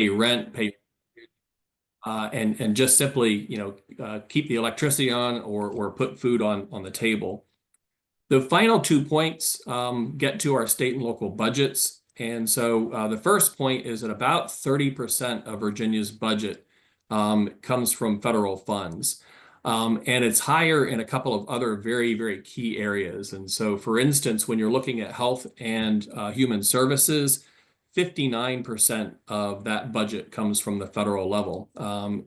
rent, pay and just simply, keep the electricity on or put food on the table. The final 2 points get to our state and local budgets. And so the first point is that about 30% of Virginia's budget comes from federal funds. And it's higher in a couple of other very, very key areas. And so, for instance, when you're looking at health and human services, 59% of that budget comes from the federal level.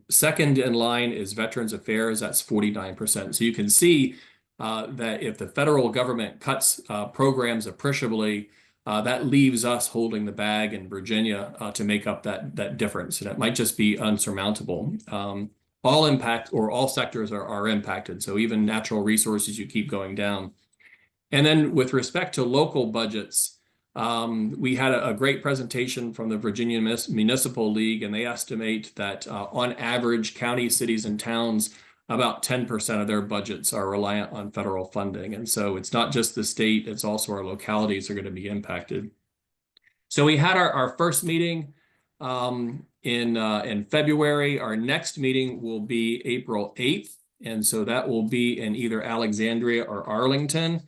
Second in line is Veterans Affairs, that's 49%. So you can see that if the federal government cuts programs appreciably, that leaves us holding the bag in Virginia to make up that difference. And it might just be unsurmountable. All sectors are impacted. So even natural resources, you keep going down. And then with respect to local budgets, we had a great presentation from the Virginia Municipal League, and they estimate that on average, counties, cities, and towns, about 10% of their budgets are reliant on federal funding. And so it's not just the state, it's also our localities are going to be impacted. So we had our first meeting in February. Our next meeting will be April 8th. And so that will be in either Alexandria or Arlington.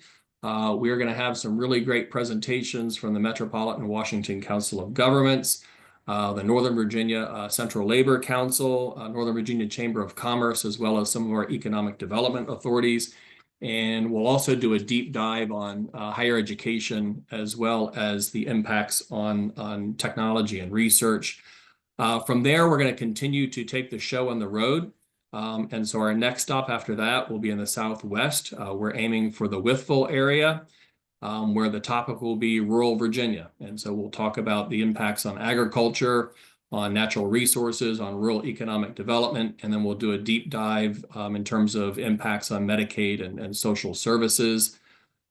We're going to have some really great presentations from the Metropolitan Washington Council of Governments, the Northern Virginia Central Labor Council, Northern Virginia Chamber of Commerce, as well as some of our economic development authorities. And we'll also do a deep dive on higher education, as well as the impacts on technology and research. From there, we're going to continue to take the show on the road. And so our next stop after that will be in the Southwest. We're aiming for the Wytheville area, where the topic will be rural Virginia. And so we'll talk about the impacts on agriculture, on natural resources, on rural economic development, and then we'll do a deep dive in terms of impacts on Medicaid and social services.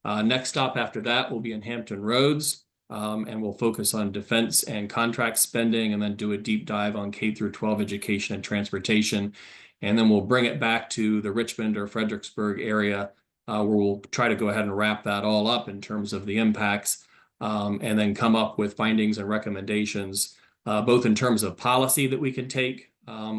Next stop after that will be in Hampton Roads, and we'll focus on defense and contract spending, and then do a deep dive on K through 12 education and transportation. And then we'll bring it back to the Richmond or Fredericksburg area, where we'll try to go ahead and wrap that all up in terms of the impacts, and then come up with findings and recommendations, both in terms of policy that we can take,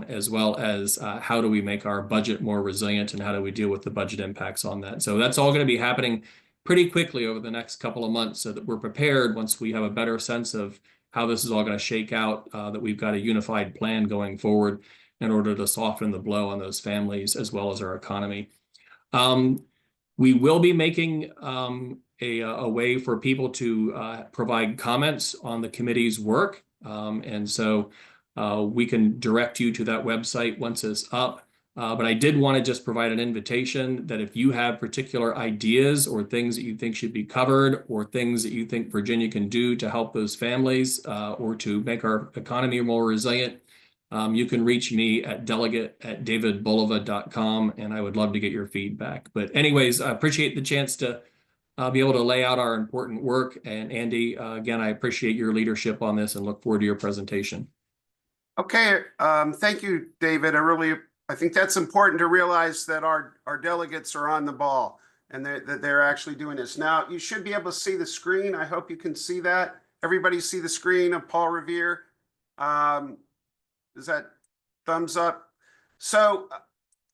as well as how do we make our budget more resilient and how do we deal with the budget impacts on that. So that's all going to be happening pretty quickly over the next couple of months so that we're prepared once we have a better sense of how this is all going to shake out, that we've got a unified plan going forward in order to soften the blow on those families as well as our economy. We will be making a way for people to provide comments on the committee's work. And so we can direct you to that website once it's up. But I did want to just provide an invitation that if you have particular ideas or things that you think should be covered or things that you think Virginia can do to help those families or to make our economy more resilient, you can reach me at delegate@davidbulova.com, and I would love to get your feedback. But anyways, I appreciate the chance to be able to lay out our important work. And Andy, again, I appreciate your leadership on this and look forward to your presentation. Okay, thank you, David. I think that's important to realize that our delegates are on the ball and that they're actually doing this. Now, you should be able to see the screen. I hope you can see that. Everybody see the screen of Paul Revere? Is that thumbs up? So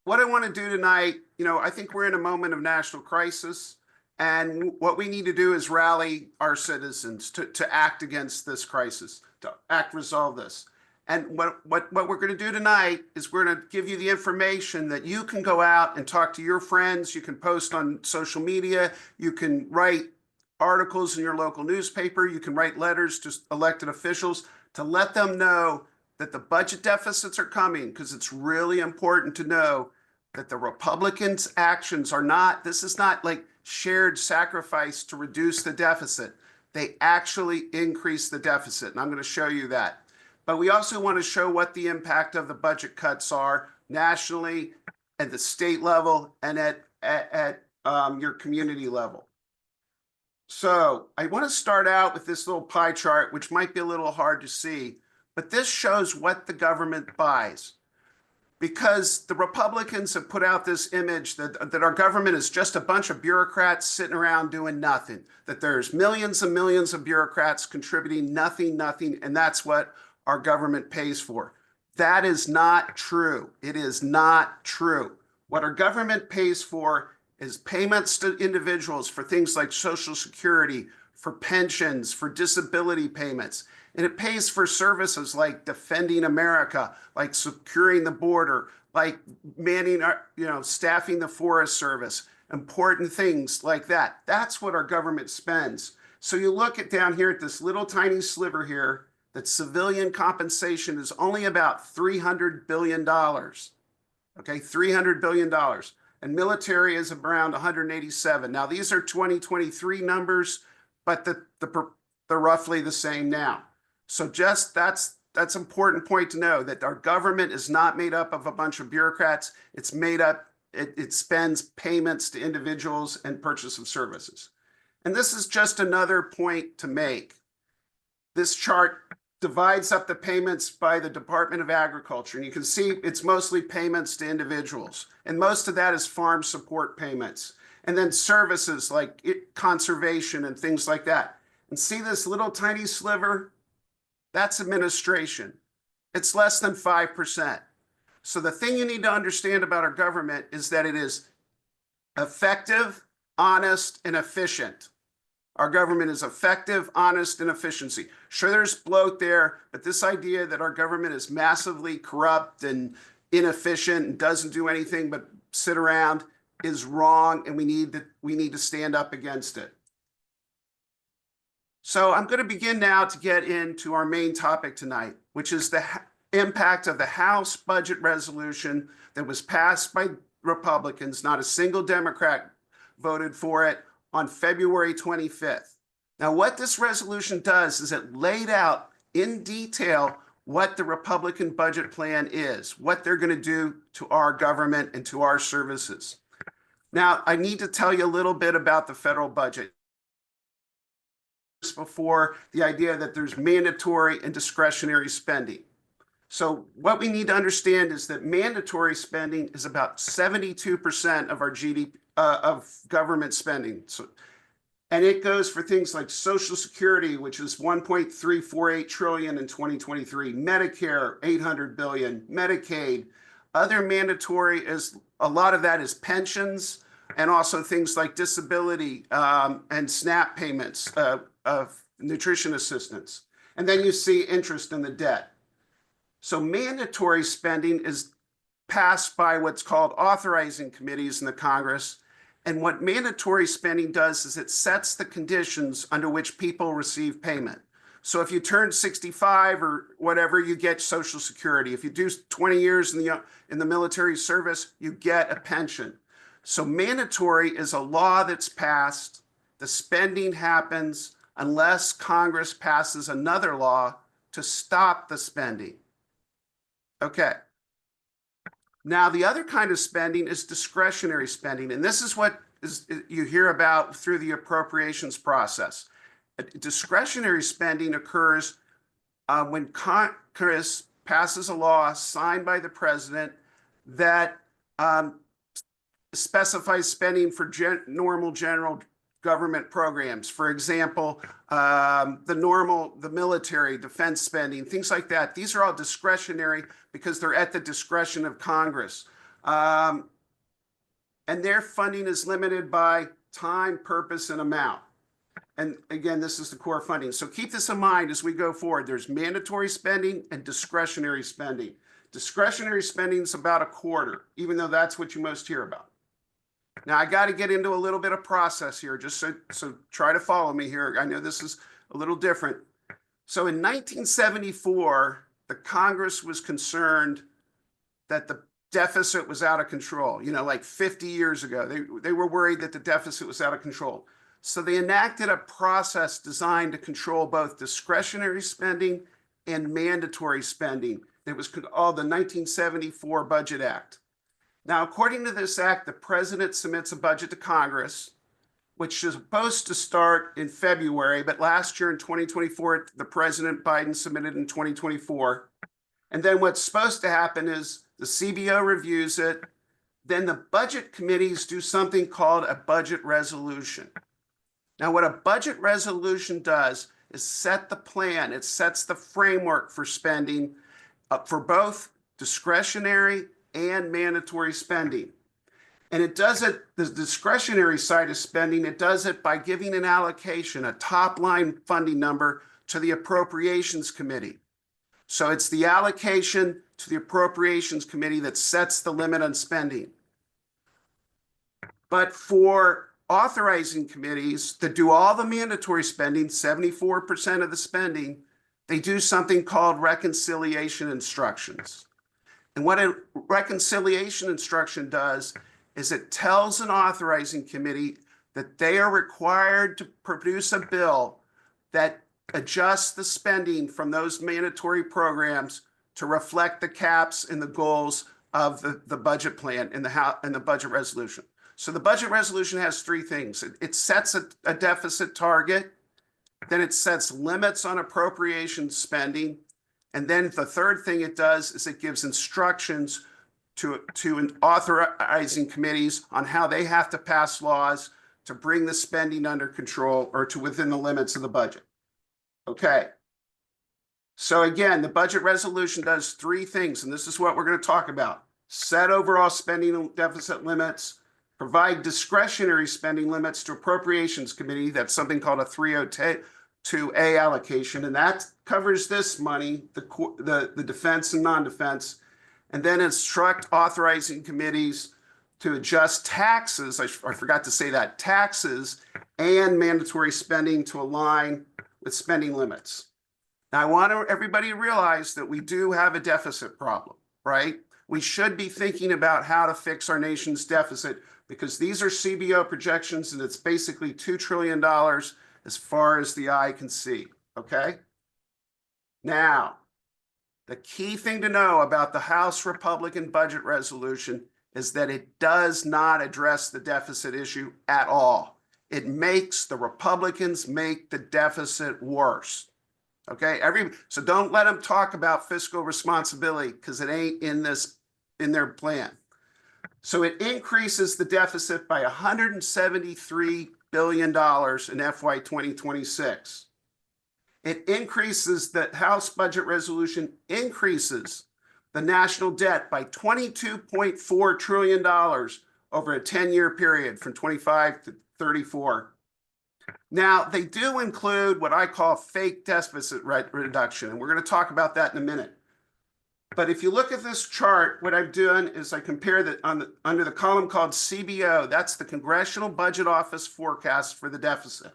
what I want to do tonight, I think we're in a moment of national crisis. And what we need to do is rally our citizens to act against this crisis, to resolve this. And what we're going to do tonight is we're going to give you the information that you can go out and talk to your friends. You can post on social media. You can write articles in your local newspaper. You can write letters to elected officials to let them know that the budget deficits are coming, because it's really important to know that the Republicans' actions are not, this is not like shared sacrifice to reduce the deficit. They actually increase the deficit, and I'm going to show you that. But we also want to show what the impact of the budget cuts are nationally, at the state level, and at your community level. So I want to start out with this little pie chart, which might be a little hard to see, but this shows what the government buys. Because the Republicans have put out this image that our government is just a bunch of bureaucrats sitting around doing nothing, that there's millions and millions of bureaucrats contributing nothing, and that's what our government pays for. That is not true. It is not true. What our government pays for is payments to individuals for things like Social Security, for pensions, for disability payments. And it pays for services like defending America, like securing the border, like manning our, staffing the Forest Service, important things like that. That's what our government spends. So you look at down here at this little tiny sliver here, that civilian compensation is only about $300 billion. Okay, $300 billion. And military is around 187. Now, these are 2023 numbers, but they're roughly the same now. So just that's important point to know, that our government is not made up of a bunch of bureaucrats. It's made up, it spends payments to individuals and purchase of services. And this is just another point to make. This chart divides up the payments by the Department of Agriculture. And you can see it's mostly payments to individuals. And most of that is farm support payments. And then services like conservation and things like that. And see this little tiny sliver? That's administration. It's less than 5%. So the thing you need to understand about our government is that it is effective, honest, and efficient. Our government is effective, honest, and efficiency. Sure, there's bloat there, but this idea that our government is massively corrupt and inefficient and doesn't do anything but sit around is wrong, and we need to stand up against it. So I'm going to begin now to get into our main topic tonight, which is the impact of the House budget resolution that was passed by Republicans. Not a single Democrat voted for it on February 25th. Now, what this resolution does is it laid out in detail what the Republican budget plan is, what they're going to do to our government and to our services. Now, I need to tell you a little bit about the federal budget before the idea that there's mandatory and discretionary spending. So what we need to understand is that mandatory spending is about 72% of our GDP, of government spending. So, and it goes for things like Social Security, which is 1.348 trillion in 2023, Medicare, 800 billion, Medicaid. Other mandatory is, a lot of that is pensions, and also things like disability and SNAP payments, of nutrition assistance. And then you see interest in the debt. So mandatory spending is passed by what's called authorizing committees in the Congress. And what mandatory spending does is it sets the conditions under which people receive payment. So if you turn 65 or whatever, you get Social Security. If you do 20 years in the military service, you get a pension. So mandatory is a law that's passed. The spending happens unless Congress passes another law to stop the spending. Okay. Now, the other kind of spending is discretionary spending, and this is what you hear about through the appropriations process. Discretionary spending occurs when Congress passes a law signed by the president that specifies spending for normal general government programs. For example, the military, defense spending, things like that. These are all discretionary because they're at the discretion of Congress. And their funding is limited by time, purpose, and amount. And again, this is the core funding. So keep this in mind as we go forward. There's mandatory spending and discretionary spending. Discretionary spending is about a quarter, even though that's what you most hear about. Now, I got to get into a little bit of process here, just so try to follow me here. I know this is a little different. So in 1974, the Congress was concerned that the deficit was out of control. Like 50 years ago, they were worried that the deficit was out of control. So they enacted a process designed to control both discretionary spending and mandatory spending. It was called the 1974 Budget Act. Now, according to this act, the president submits a budget to Congress, which is supposed to start in February, but last year in 2024, the President Biden submitted in 2024. And then what's supposed to happen is the CBO reviews it. Then the budget committees do something called a budget resolution. Now, what a budget resolution does is set the plan. It sets the framework for spending for both discretionary and mandatory spending. And it does it, the discretionary side of spending, it does it by giving an allocation, a top line funding number to the appropriations committee. So it's the allocation to the appropriations committee that sets the limit on spending. But for authorizing committees that do all the mandatory spending, 74% of the spending, they do something called reconciliation instructions. And what a reconciliation instruction does is it tells an authorizing committee that they are required to produce a bill that adjusts the spending from those mandatory programs to reflect the caps and the goals of the budget plan in the budget resolution. So the budget resolution has three things. It sets a deficit target, then it sets limits on appropriation spending, and then the third thing it does is it gives instructions to authorizing committees on how they have to pass laws to bring the spending under control or to within the limits of the budget. Okay. So again, the budget resolution does three things, and this is what we're going to talk about. Set overall spending and deficit limits, provide discretionary spending limits to appropriations committee. That's something called a 302A allocation, and that covers this money, the defense and non-defense, and then instruct authorizing committees to adjust taxes. I forgot to say that, taxes and mandatory spending to align with spending limits. Now, I want everybody to realize that we do have a deficit problem, right? We should be thinking about how to fix our nation's deficit because these are CBO projections and it's basically $2 trillion as far as the eye can see, okay? Now, the key thing to know about the House Republican budget resolution is that it does not address the deficit issue at all. It makes the Republicans make the deficit worse. Okay, so don't let them talk about fiscal responsibility because it ain't in their plan. So it increases the deficit by $173 billion in FY 2026. It increases the House budget resolution increases the national debt by $22.4 trillion over a 10-year period from 25 to 34. Now, they do include what I call fake deficit reduction, and we're going to talk about that in a minute. But if you look at this chart, what I've done is I compare that under the column called CBO, that's the Congressional Budget Office forecast for the deficit.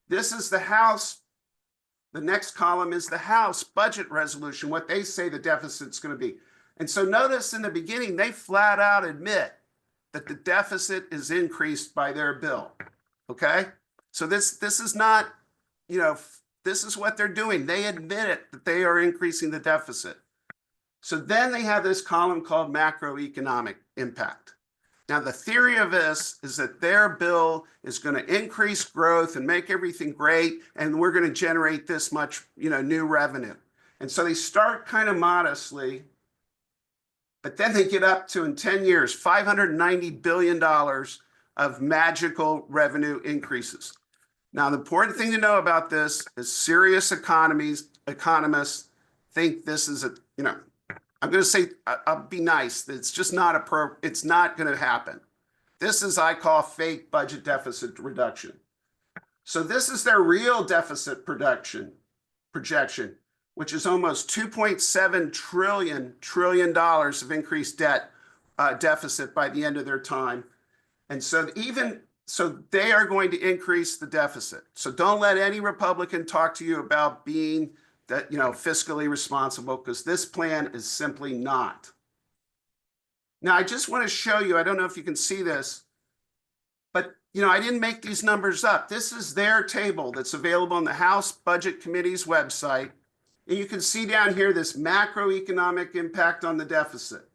This is the House. The next column is the House budget resolution, what they say the deficit's going to be. And so notice in the beginning, they flat out admit that the deficit is increased by their bill. Okay? So this is not, this is what they're doing. They admit it, that they are increasing the deficit. So then they have this column called macroeconomic impact. Now, the theory of this is that their bill is going to increase growth and make everything great, and we're going to generate this much, new revenue. And so they start kind of modestly, but then they get up to, in 10 years, $590 billion of magical revenue increases. Now, the important thing to know about this is serious economists think this is I'm going to say, I'll be nice. It's just not it's not going to happen. This is, I call, fake budget deficit reduction. So this is their real deficit projection, which is almost $2.7 trillion of increased deficit by the end of their time. And so they are going to increase the deficit. So don't let any Republican talk to you about being fiscally responsible, because this plan is simply not. Now, I just want to show you, I don't know if you can see this, but I didn't make these numbers up. This is their table that's available on the House Budget Committee's website. And you can see down here this macroeconomic impact on the deficit.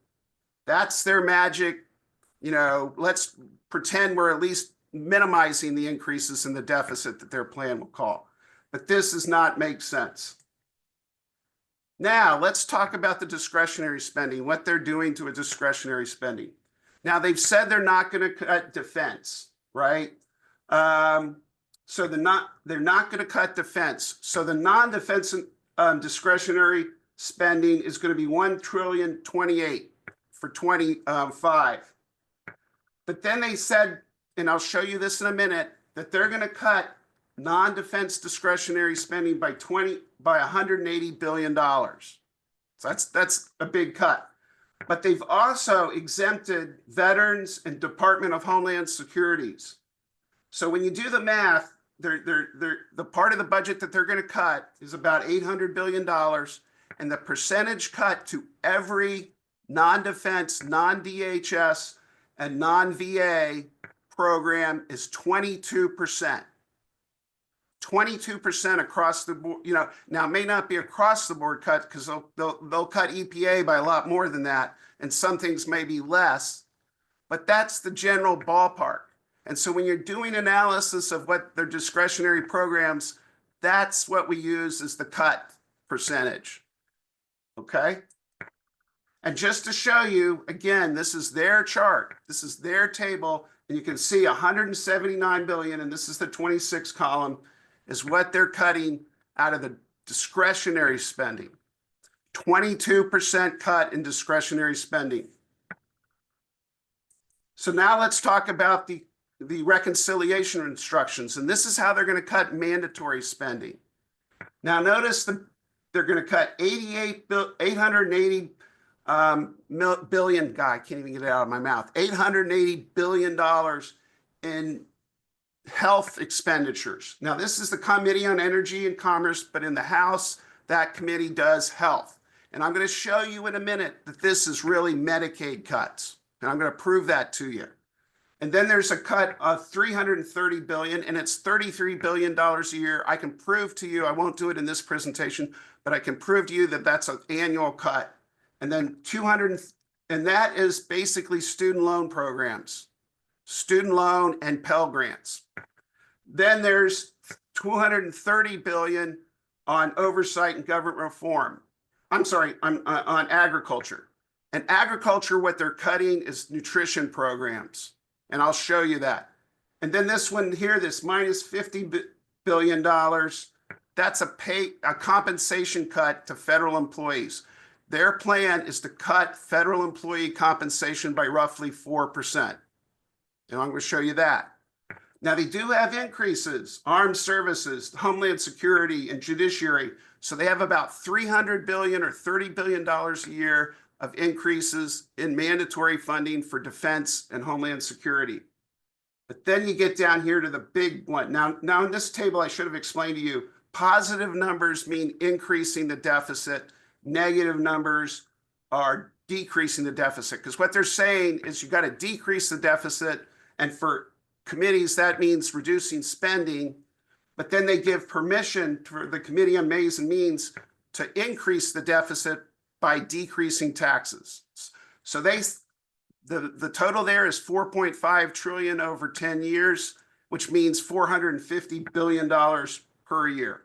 That's their magic, let's pretend we're at least minimizing the increases in the deficit that their plan will call. But this does not make sense. Now, let's talk about the discretionary spending, what they're doing to a discretionary spending. Now, they've said they're not going to cut defense, right? So they're not going to cut defense. So the non-defense discretionary spending is going to be 1,028,000,000 for 25. But then they said, and I'll show you this in a minute, that they're going to cut non-defense discretionary spending by $180 billion. So that's a big cut. But they've also exempted veterans and Department of Homeland Securities. So when you do the math, the part of the budget that they're going to cut is about $800 billion, and the percentage cut to every non-defense, non-DHS, and non-VA program is 22%. 22% across the board. You know, now it may not be across the board cut because they'll cut EPA by a lot more than that, and some things may be less, but that's the general ballpark. And so when you're doing analysis of what their discretionary programs, that's what we use as the cut percentage. Okay? And just to show you, again, this is their chart. This is their table, and you can see 179 billion, and this is the 26 column, is what they're cutting out of the discretionary spending. 22% cut in discretionary spending. So now let's talk about the reconciliation instructions, and this is how they're going to cut mandatory spending. Now notice they're going to cut 880 billion. God, I can't even get it out of my mouth. $880 billion in health expenditures. Now this is the Committee on Energy and Commerce, but in the House, that committee does health. And I'm going to show you in a minute that this is really Medicaid cuts, and I'm going to prove that to you. And then there's a cut of $330 billion, and it's $33 billion a year. I can prove to you, I won't do it in this presentation, but I can prove to you that that's an annual cut. And then and that is basically student loan programs, student loan and Pell Grants. Then there's $230 billion on oversight and government reform. I'm sorry, on agriculture. And agriculture, what they're cutting is nutrition programs. And I'll show you that. And then this one here, this minus $50 billion, that's a compensation cut to federal employees. Their plan is to cut federal employee compensation by roughly 4%. And I'm going to show you that. Now, they do have increases, armed services, Homeland Security, and judiciary. So they have about $300 billion or $30 billion a year of increases in mandatory funding for defense and Homeland Security. But then you get down here to the big one. Now in this table, I should have explained to you, positive numbers mean increasing the deficit. Negative numbers are decreasing the deficit, because what they're saying is you got to decrease the deficit, and for committees that means reducing spending, but then they give permission for the Committee on Ways and Means to increase the deficit by decreasing taxes. So the total there is 4.5 trillion over 10 years, which means $450 billion per year.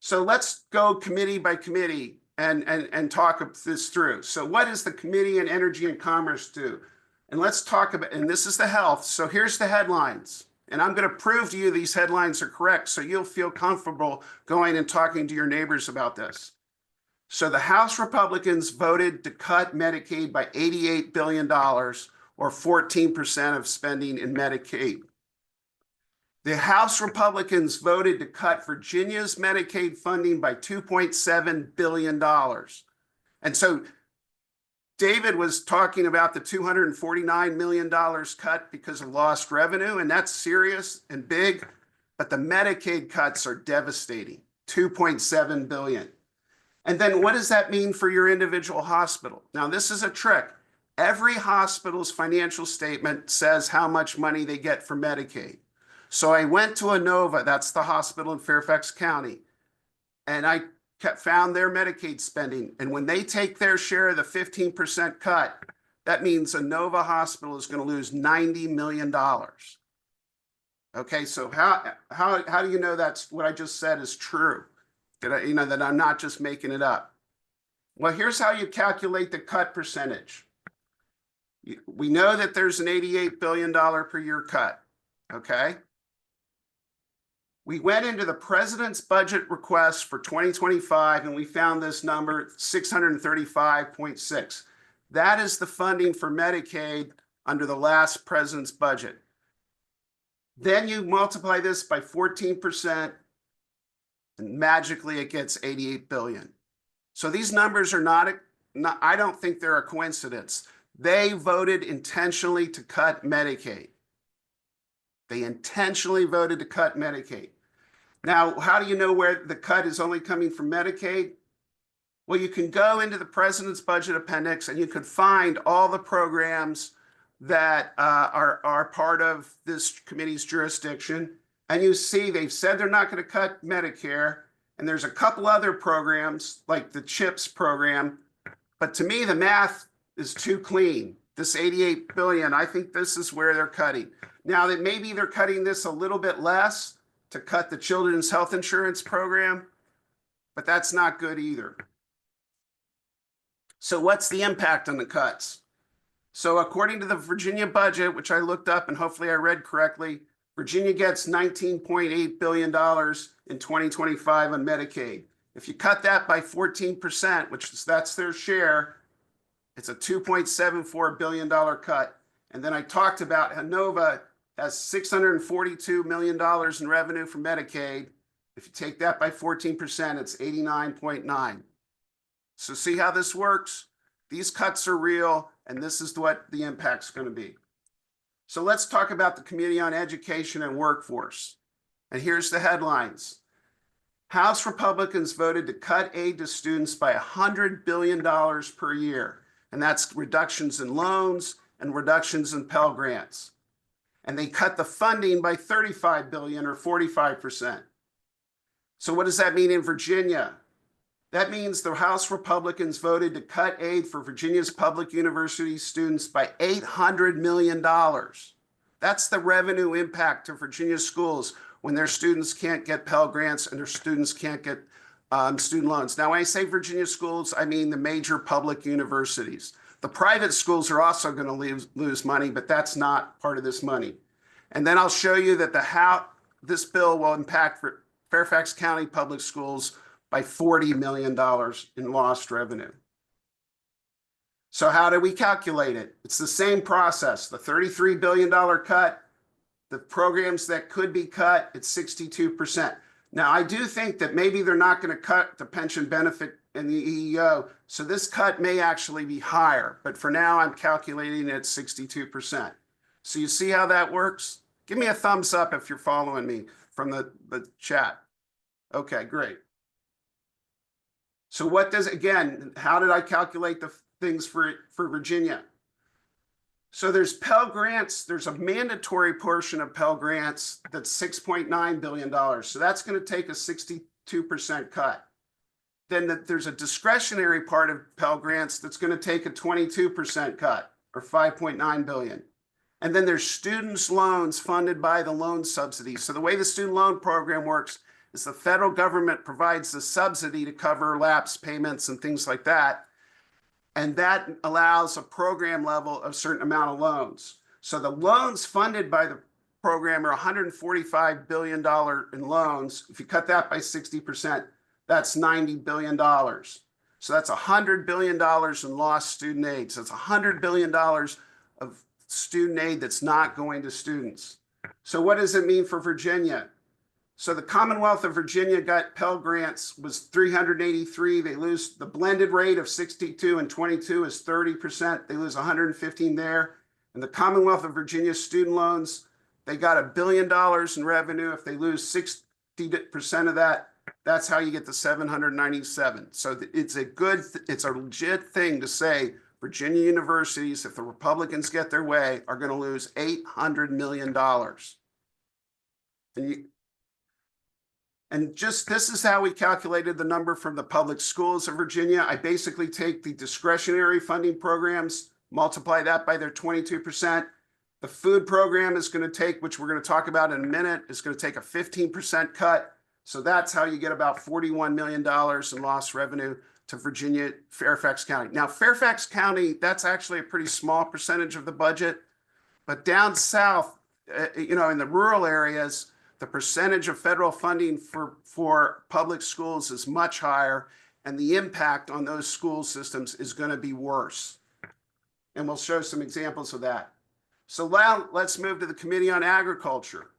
So let's go committee by committee and talk this through. So what does the Committee on Energy and Commerce do? And let's talk about, and this is the health. So here's the headlines. And I'm going to prove to you these headlines are correct, so you'll feel comfortable going and talking to your neighbors about this. So the House Republicans voted to cut Medicaid by $88 billion, or 14% of spending in Medicaid. The House Republicans voted to cut Virginia's Medicaid funding by $2.7 billion. And so David was talking about the $249 million cut because of lost revenue, and that's serious and big, but the Medicaid cuts are devastating, $2.7 billion. And then what does that mean for your individual hospital? Now, this is a trick. Every hospital's financial statement says how much money they get for Medicaid. So I went to Inova, that's the hospital in Fairfax County, and I found their Medicaid spending. And when they take their share of the 15% cut, that means Inova Hospital is going to lose $90 million. Okay, so how do you know that's what I just said is true? That I'm not just making it up. Well, here's how you calculate the cut percentage. We know that there's an $88 billion per year cut, okay? We went into the president's budget request for 2025 and we found this number 635.6. That is the funding for Medicaid under the last president's budget. Then you multiply this by 14% and magically it gets 88 billion. So these numbers are not, I don't think they're a coincidence. They voted intentionally to cut Medicaid. They intentionally voted to cut Medicaid. Now, how do you know where the cut is only coming from Medicaid? Well, you can go into the president's budget appendix and you could find all the programs that are part of this committee's jurisdiction. And you see they've said they're not going to cut Medicare. And there's a couple other programs like the CHIPS program. But to me, the math is too clean. This 88 billion, I think this is where they're cutting. Now that maybe they're cutting this a little bit less to cut the children's health insurance program, but that's not good either. So what's the impact on the cuts? So according to the Virginia budget, which I looked up and hopefully I read correctly, Virginia gets $19.8 billion in 2025 on Medicaid. If you cut that by 14%, that's their share, it's a $2.74 billion cut. And then I talked about Hanover has $642 million in revenue from Medicaid. If you take that by 14%, it's 89.9. So see how this works? These cuts are real, and this is what the impact's going to be. So let's talk about the Committee on Education and Workforce. And here's the headlines. House Republicans voted to cut aid to students by $100 billion per year. And that's reductions in loans and reductions in Pell Grants. And they cut the funding by $35 billion or 45%. So what does that mean in Virginia? That means the House Republicans voted to cut aid for Virginia's public university students by $800 million. That's the revenue impact to Virginia schools when their students can't get Pell Grants and their students can't get student loans. Now, when I say Virginia schools, I mean the major public universities. The private schools are also going to lose money, but that's not part of this money. And then I'll show you that this bill will impact Fairfax County public schools by $40 million in lost revenue. So how do we calculate it? It's the same process. The $33 billion cut, the programs that could be cut, it's 62%. Now, I do think that maybe they're not going to cut the pension benefit and the EEO, so this cut may actually be higher. But for now, I'm calculating it at 62%. So you see how that works? Give me a thumbs up if you're following me from the chat. Okay, great. So what does, again, how did I calculate the things for Virginia? So there's Pell Grants. There's a mandatory portion of Pell Grants that's $6.9 billion. So that's going to take a 62% cut. Then there's a discretionary part of Pell Grants that's going to take a 22% cut or $5.9 billion. And then there's students' loans funded by the loan subsidy. So the way the student loan program works is the federal government provides the subsidy to cover lapse payments and things like that. And that allows a program level of a certain amount of loans. So the loans funded by the program are $145 billion in loans. If you cut that by 60%, that's $90 billion. So that's $100 billion in lost student aid. So it's $100 billion of student aid that's not going to students. So what does it mean for Virginia? So the Commonwealth of Virginia got Pell Grants was 383. They lose the blended rate of 62 and 22 is 30%. They lose 115 there. And the Commonwealth of Virginia student loans, they got $1 billion in revenue. If they lose 60% of that, that's how you get the 797. So it's a legit thing to say Virginia universities, if the Republicans get their way, are going to lose $800 million. And just this is how we calculated the number from the public schools of Virginia. I basically take the discretionary funding programs, multiply that by their 22%. The food program is going to take, which we're going to talk about in a minute, is going to take a 15% cut. So that's how you get about $41 million in lost revenue to Virginia, Fairfax County. Now, Fairfax County, that's actually a pretty small percentage of the budget. But down south, in the rural areas, the percentage of federal funding for public schools is much higher, and the impact on those school systems is going to be worse. And we'll show some examples of that. So now let's move to the Committee on Agriculture.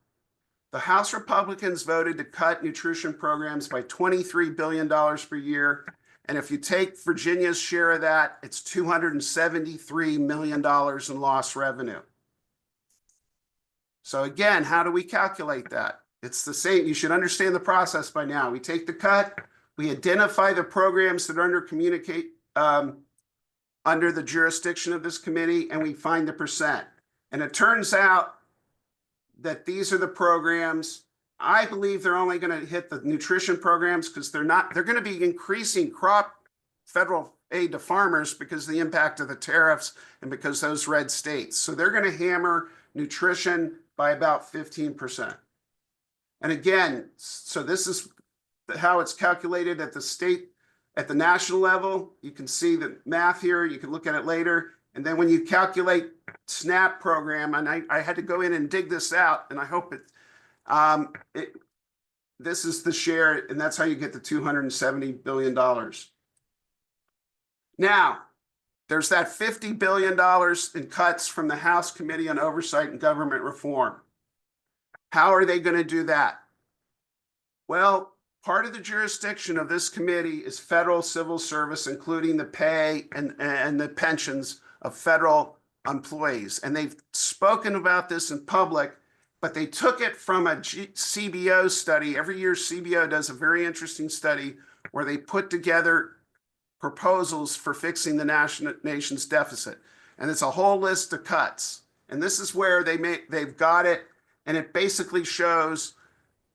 The House Republicans voted to cut nutrition programs by $23 billion per year. And if you take Virginia's share of that, it's $273 million in lost revenue. So again, how do we calculate that? It's the same. You should understand the process by now. We take the cut, we identify the programs that are under the jurisdiction of this committee, and we find the percent. And it turns out that these are the programs. I believe they're only going to hit the nutrition programs because they're going to be increasing federal aid to farmers because of the impact of the tariffs and because those red states. So they're going to hammer nutrition by about 15%. And again, so this is how it's calculated at the national level. You can see the math here. You can look at it later. And then when you calculate SNAP program, and I had to go in and dig this out, and I hope this is the share, and that's how you get the $270 billion. Now, there's that $50 billion in cuts from the House Committee on Oversight and Government Reform. How are they going to do that? Well, part of the jurisdiction of this committee is federal civil service, including the pay and the pensions of federal employees. And they've spoken about this in public, but they took it from a CBO study. Every year, CBO does a very interesting study where they put together proposals for fixing the nation's deficit. And it's a whole list of cuts. And this is where they've got it. And it basically shows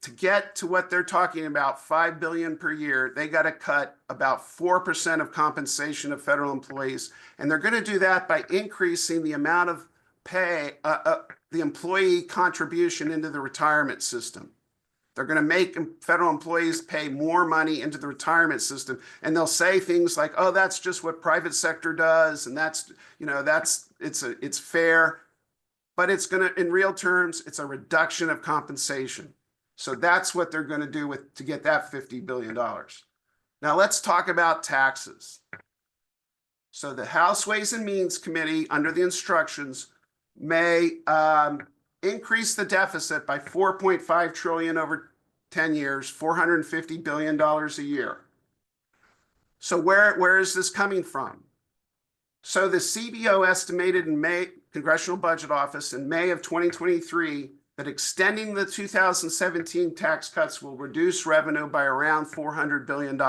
to get to what they're talking about, $5 billion per year, they got to cut about 4% of compensation of federal employees. And they're going to do that by increasing the amount of pay, the employee contribution into the retirement system. They're going to make federal employees pay more money into the retirement system. And they'll say things like, oh, that's just what private sector does. And it's fair. But it's going to, in real terms, it's a reduction of compensation. So that's what they're going to do to get that $50 billion. Now let's talk about taxes. So the House Ways and Means Committee, under the instructions, may increase the deficit by $4.5 trillion over 10 years, $450 billion a year. So where is this coming from? So the CBO estimated in May, Congressional Budget Office in May of 2023, that extending the 2017 tax cuts will reduce revenue by around $400 billion.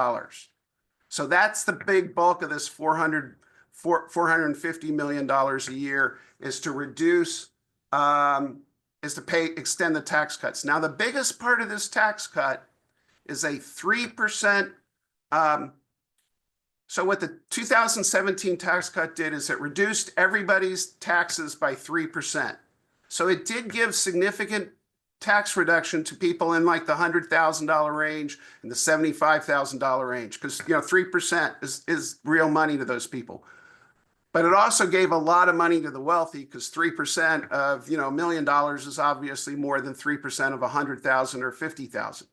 So that's the big bulk of this $450 million a year is to reduce, extend the tax cuts. Now, the biggest part of this tax cut is a 3%. So what the 2017 tax cut did is it reduced everybody's taxes by 3%. So it did give significant tax reduction to people in like the $100,000 range and the $75,000 range, because 3% is real money to those people. But it also gave a lot of money to the wealthy, because 3% of $1 million is obviously more than 3% of 100,000 or 50,000.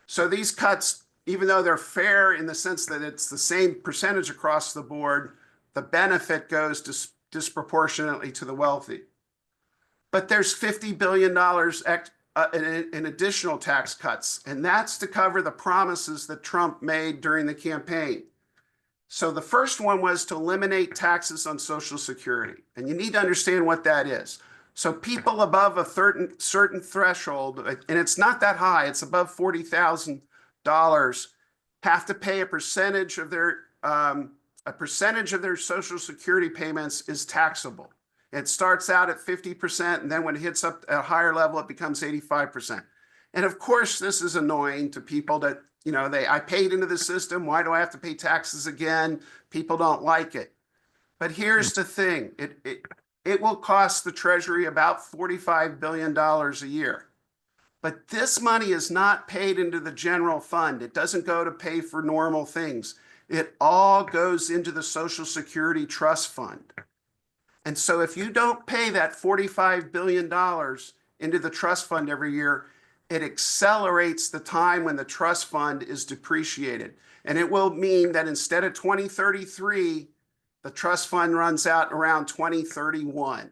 So these cuts, even though they're fair in the sense that it's the same percentage across the board, the benefit goes disproportionately to the wealthy. But there's $50 billion in additional tax cuts, and that's to cover the promises that Trump made during the campaign. So the first one was to eliminate taxes on Social Security, and you need to understand what that is. So people above a certain threshold, and it's not that high, it's above $40,000, have to pay a percentage of their Social Security payments is taxable. It starts out at 50%, and then when it hits up at a higher level, it becomes 85%. And of course, this is annoying to people that, I paid into the system. Why do I have to pay taxes again? People don't like it. But here's the thing. It will cost the Treasury about $45 billion a year. But this money is not paid into the general fund. It doesn't go to pay for normal things. It all goes into the Social Security Trust Fund. And so if you don't pay that $45 billion into the trust fund every year, it accelerates the time when the trust fund is depreciated. And it will mean that instead of 2033, the trust fund runs out around 2031.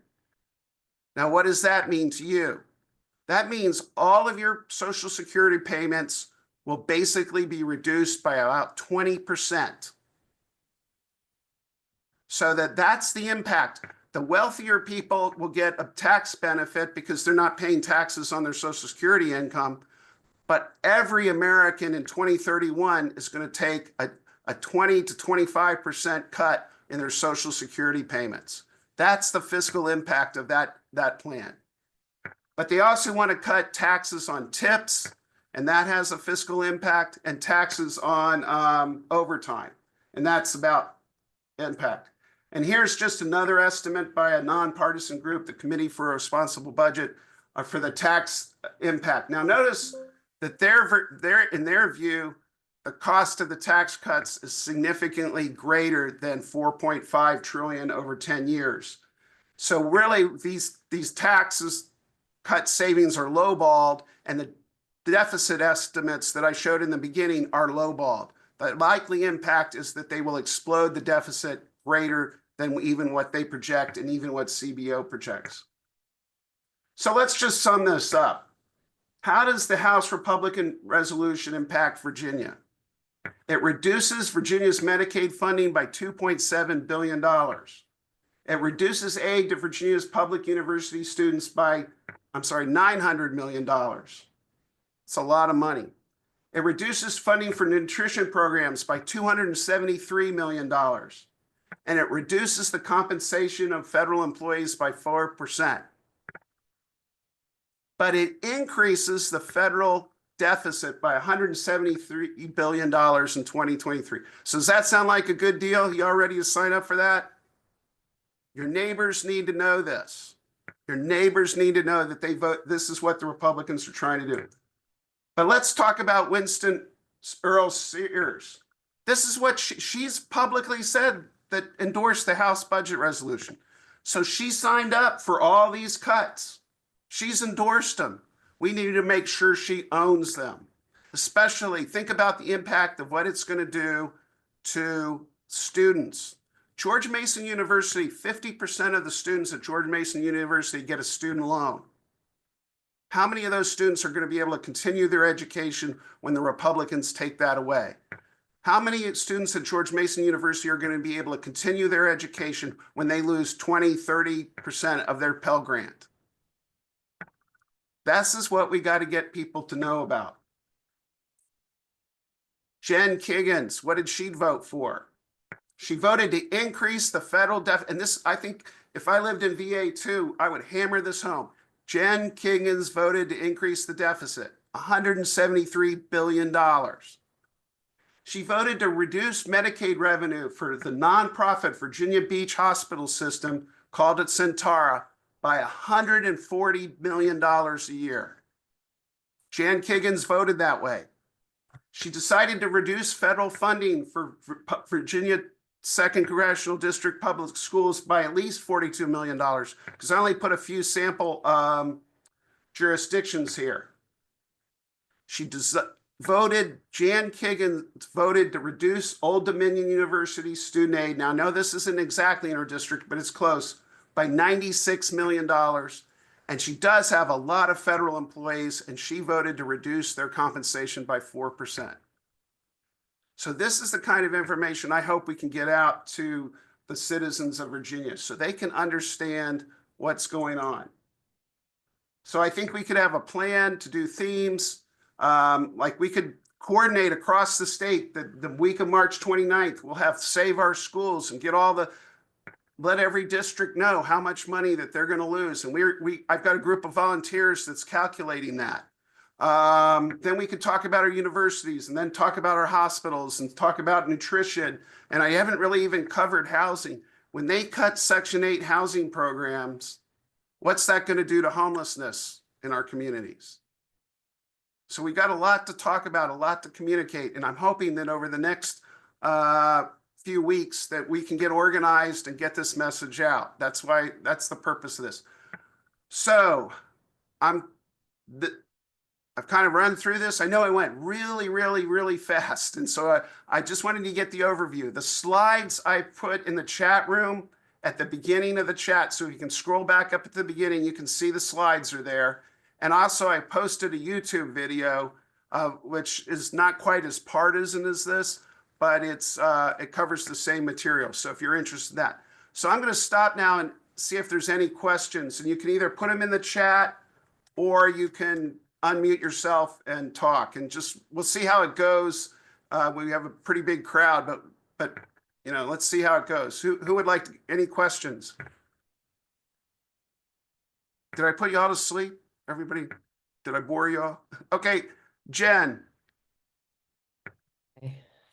Now, what does that mean to you? That means all of your Social Security payments will basically be reduced by about 20%. So that's the impact. The wealthier people will get a tax benefit because they're not paying taxes on their Social Security income. But every American in 2031 is going to take a 20 to 25% cut in their Social Security payments. That's the fiscal impact of that plan. But they also want to cut taxes on tips, and that has a fiscal impact, and taxes on overtime, and that's about impact. And here's just another estimate by a nonpartisan group, the Committee for a Responsible Budget, for the tax impact. Now, notice that in their view, the cost of the tax cuts is significantly greater than 4.5 trillion over 10 years. So really, these taxes cut savings are lowballed, and the deficit estimates that I showed in the beginning are lowballed. The likely impact is that they will explode the deficit greater than even what they project and even what CBO projects. So let's just sum this up. How does the House Republican resolution impact Virginia? It reduces Virginia's Medicaid funding by $2.7 billion. It reduces aid to Virginia's public university students by, $900 million. It's a lot of money. It reduces funding for nutrition programs by $273 million. And it reduces the compensation of federal employees by 4%. But it increases the federal deficit by $173 billion in 2023. So does that sound like a good deal? You all ready to sign up for that? Your neighbors need to know this. Your neighbors need to know that they vote. This is what the Republicans are trying to do. But let's talk about Winston Earl Sears. This is what she's publicly said that endorsed the House budget resolution. So she signed up for all these cuts. She's endorsed them. We need to make sure she owns them. Especially think about the impact of what it's going to do to students. George Mason University, 50% of the students at George Mason University get a student loan. How many of those students are going to be able to continue their education when the Republicans take that away? How many students at George Mason University are going to be able to continue their education when they lose 20, 30% of their Pell Grant? This is what we got to get people to know about. Jen Kiggins, what did she vote for? She voted to increase the federal deficit. And this, I think, if I lived in VA too, I would hammer this home. Jen Kiggins voted to increase the deficit, $173 billion. She voted to reduce Medicaid revenue for the nonprofit Virginia Beach Hospital System, called it Centara, by $140 million a year. Jan Kiggins voted that way. She decided to reduce federal funding for Virginia 2nd Congressional District Public Schools by at least $42 million, because I only put a few sample jurisdictions here. Jan Kiggins voted to reduce Old Dominion University student aid. Now, I know this isn't exactly in her district, but it's close, by $96 million. And she does have a lot of federal employees, and she voted to reduce their compensation by 4%. So this is the kind of information I hope we can get out to the citizens of Virginia so they can understand what's going on. So I think we could have a plan to do themes. Like we could coordinate across the state that the week of March 29th, we'll have Save Our Schools and get let every district know how much money that they're going to lose. And I've got a group of volunteers that's calculating that. Then we could talk about our universities and then talk about our hospitals and talk about nutrition. And I haven't really even covered housing. When they cut Section 8 housing programs, what's that going to do to homelessness in our communities? So we got a lot to talk about, a lot to communicate. And I'm hoping that over the next few weeks that we can get organized and get this message out. That's the purpose of this. So I've kind of run through this. I know I went really, really, really fast. And so I just wanted to get the overview. The slides I put in the chat room at the beginning of the chat. So you can scroll back up at the beginning. You can see the slides are there. And also I posted a YouTube video, which is not quite as partisan as this, but it covers the same material. So if you're interested in that. So I'm going to stop now and see if there's any questions. And you can either put them in the chat or you can unmute yourself and talk, and we'll see how it goes. We have a pretty big crowd, but let's see how it goes. Who would like any questions? Did I put you all to sleep? Everybody, did I bore you all? Okay, Jen.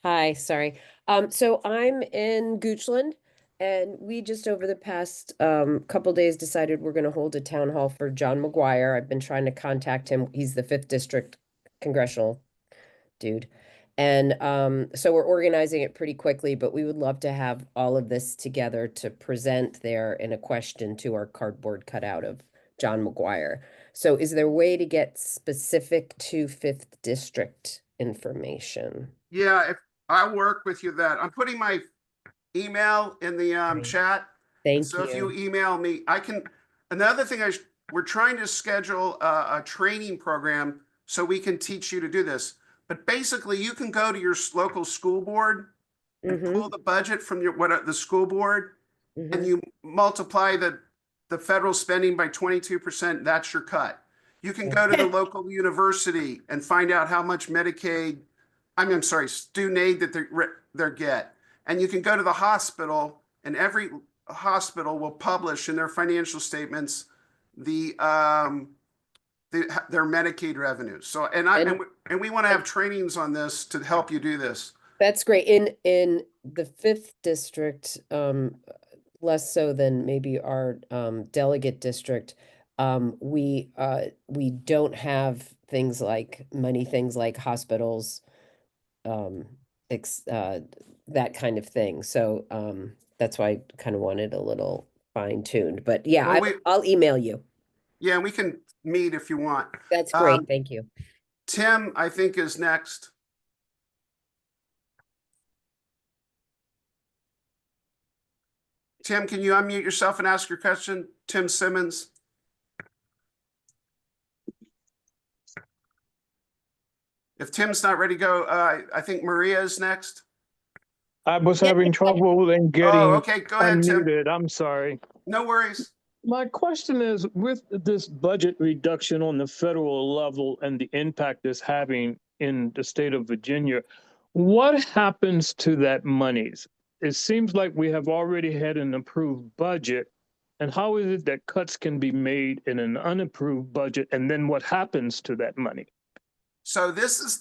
Hi, sorry. So I'm in Goochland, and we just over the past couple days decided we're going to hold a town hall for John McGuire. I've been trying to contact him. He's the 5th District congressional dude. And so we're organizing it pretty quickly, but we would love to have all of this together to present there in a question to our cardboard cutout of John McGuire. So is there a way to get specific to 5th District information? Yeah, if I'll work with you that. I'm putting my email in the Great. chat. Thank So if you you. email me, I can. Another thing, we're trying to schedule a training program so we can teach you to do this. But basically, you can go to your local school board and pull the budget from the school board, and you multiply the federal spending by 22%. That's your cut. You can go to the local university and find out how much Medicaid, I'm sorry, student aid that they get. And you can go to the hospital, and every hospital will publish in their financial statements their Medicaid revenues. So, and we want to have trainings on this to help you do this. That's great. In the 5th District, less so than maybe our delegate district, we don't have things like hospitals, that kind of thing. So that's why I kind of wanted a little fine-tuned. But yeah, Well, I'll email you. Yeah, we can meet if you want. That's great. Thank you. Tim, I think, is next. Tim, can you unmute yourself and ask your question? Tim Simmons. If Tim's not ready to go, I think Maria is next. I was having trouble in getting okay. Go ahead, unmuted. Tim. I'm sorry. No worries. My question is, with this budget reduction on the federal level and the impact it's having in the state of Virginia, what happens to that monies? It seems like we have already had an approved budget. And how is it that cuts can be made in an unapproved budget? And then what happens to that money? So this is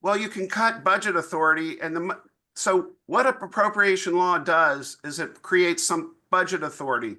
well, you can cut budget authority, and so what a appropriation law does is it creates some budget authority,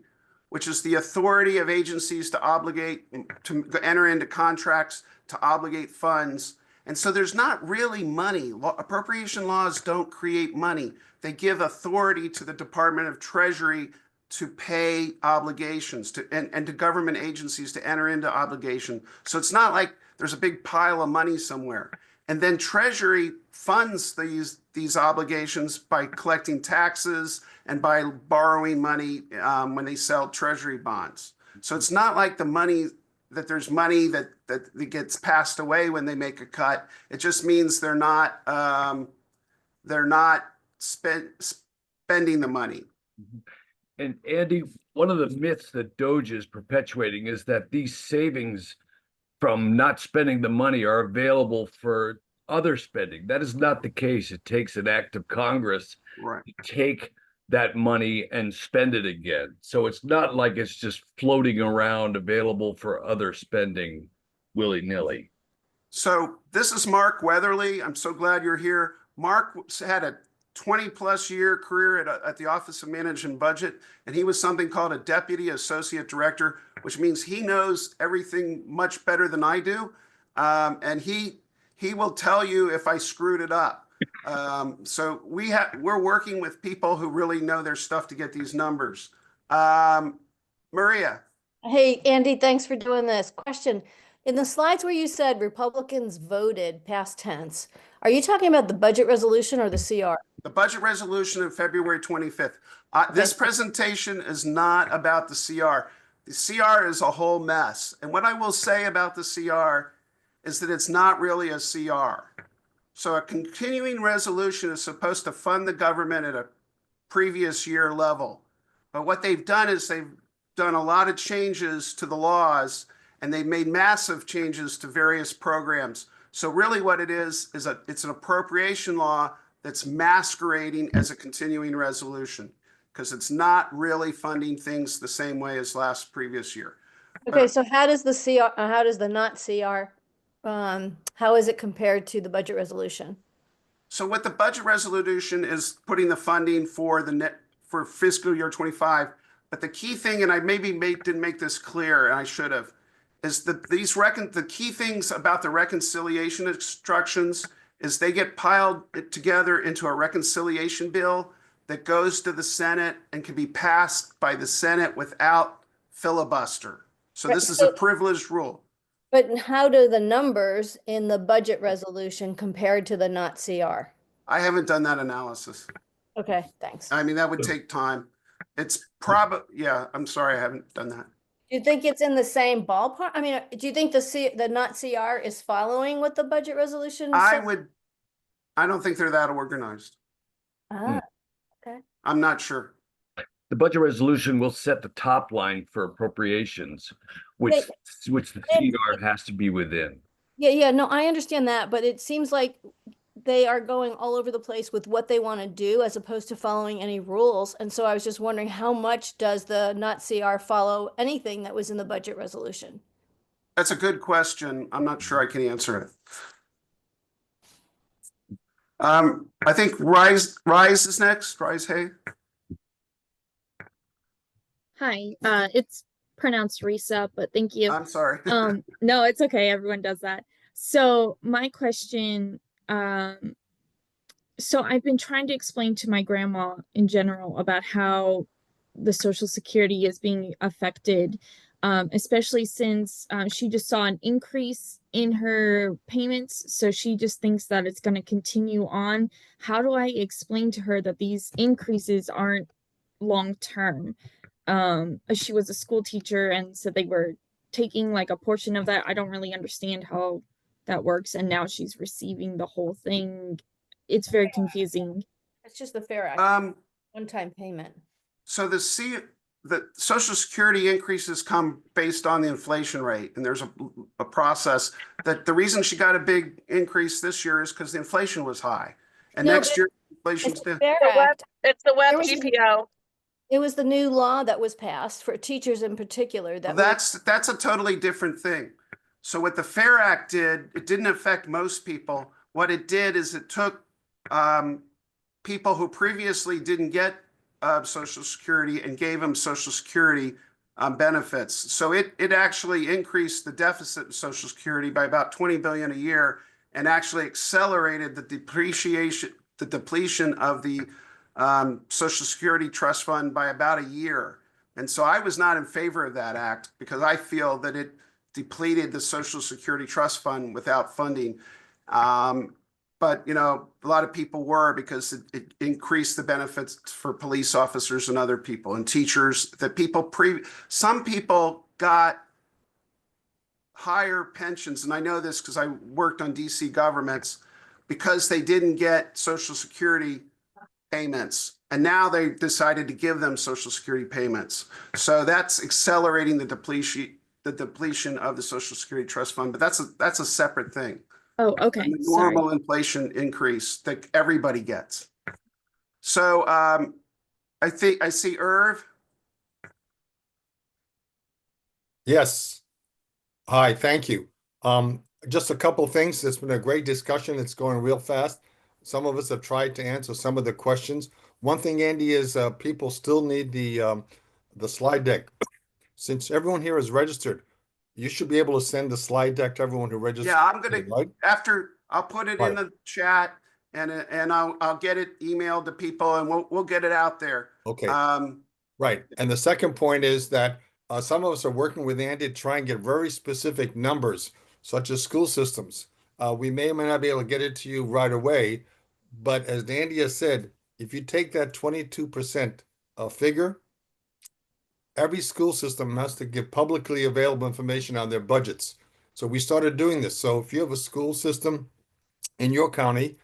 which is the authority of agencies to obligate, to enter into contracts, to obligate funds. And so there's not really money. Appropriation laws don't create money. They give authority to the Department of Treasury to pay obligations and to government agencies to enter into obligation. So it's not like there's a big pile of money somewhere. And then Treasury funds these obligations by collecting taxes and by borrowing money when they sell Treasury bonds. So it's not like there's money that gets passed away when they make a cut. It just means they're not spending the money. And Andy, one of the myths that Doge is perpetuating is that these savings from not spending the money are available for other spending. That is not the case. It takes an act of Congress Right. to take that money and spend it again. So it's not like it's just floating around available for other spending willy-nilly. So this is Mark Weatherly. I'm so glad you're here. Mark had a 20-plus year career at the Office of Management and Budget, and he was something called a Deputy Associate Director, which means he knows everything much better than I do, and he will tell you if I screwed it up. So we're working with people who really know their stuff to get these numbers. Maria. Hey, Andy, thanks for doing this. Question. In the slides where you said Republicans voted past tense, are you talking about the budget resolution or the CR? The budget resolution of February 25th. This presentation is not about the CR. The CR is a whole mess. And what I will say about the CR is that it's not really a CR. So a continuing resolution is supposed to fund the government at a previous year level. But what they've done is they've done a lot of changes to the laws, and they've made massive changes to various programs. So really what it is it's an appropriation law that's masquerading as a continuing resolution, because it's not really funding things the same way as previous year. Okay, so how does the CR, how does the not CR, how is it compared to the budget resolution? So what the budget resolution is putting the funding for for fiscal year 25. But the key thing, and I didn't make this clear, and I should have, is that the key things about the reconciliation instructions is they get piled together into a reconciliation bill that goes to the Senate and can be passed by the Senate without filibuster. So this is a privileged rule. But how do the numbers in the budget resolution compared to the not CR? I haven't done that analysis. Okay, thanks. I mean, that would take time. It's probably, yeah, I'm sorry, I haven't done that. Do you think it's in the same ballpark? I mean, do you think the not CR is following what the budget resolution says? I don't think they're that organized. Ah, okay. I'm not sure. The budget resolution will set the top line for appropriations, which the CR has to be within. Yeah, no, I understand that, but it seems like they are going all over the place with what they want to do as opposed to following any rules. And so I was just wondering, how much does the not CR follow anything that was in the budget resolution? That's a good question. I'm not sure I can answer it. I think Rise is next. Rise, hey. Hi, it's pronounced Risa, but thank you. I'm sorry. No, it's okay. Everyone does that. So my question, so I've been trying to explain to my grandma in general about how the Social Security is being affected, especially since she just saw an increase in her payments. So she just thinks that it's going to continue on. How do I explain to her that these increases aren't long term? She was a school teacher and said they were taking like a portion of that. I don't really understand how that works. And now she's receiving the whole thing. It's very confusing. It's just the FAIR Act, one-time payment. So the Social Security increases come based on the inflation rate, and there's a process that the reason she got a big increase this year is because the inflation was high, and No, next year inflation's It's still. the FAIR Act. It's the web There was a- GPO. It was the new law that was passed for teachers in particular. That's a totally different thing. So what the FAIR Act did, it didn't affect most people. What it did is it took people who previously didn't get Social Security and gave them Social Security benefits. So it actually increased the deficit in Social Security by about 20 billion a year, and actually accelerated the depletion of the Social Security Trust Fund by about a year. And so I was not in favor of that act because I feel that it depleted the Social Security Trust Fund without funding. But, you know, a lot of people were, because it increased the benefits for police officers and other people and teachers. That some people got higher pensions, and I know this because I worked on DC governments, because they didn't get Social Security payments, and now they decided to give them Social Security payments. So that's accelerating the depletion of the Social Security Trust Fund. But that's a separate thing. Oh, okay. The normal inflation increase that everybody gets. So I think I see Irv. Yes. Hi, thank you. Just a couple of things. It's been a great discussion. It's going real fast. Some of us have tried to answer some of the questions. One thing, Andy, is people still need the slide deck. Since everyone here is registered, you should be able to send the slide deck to everyone who registered. Yeah, I'm gonna right? I'll put it in the chat, and I'll get it emailed to people, and we'll get it out there. Okay. Right. And the second point is that Some of us are working with Andy to try and get very specific numbers, such as school systems. We may or may not be able to get it to you right away, but as Andy has said, if you take that 22% figure, every school system has to give publicly available information on their budgets. So we started doing this. So if you have a school system in your county,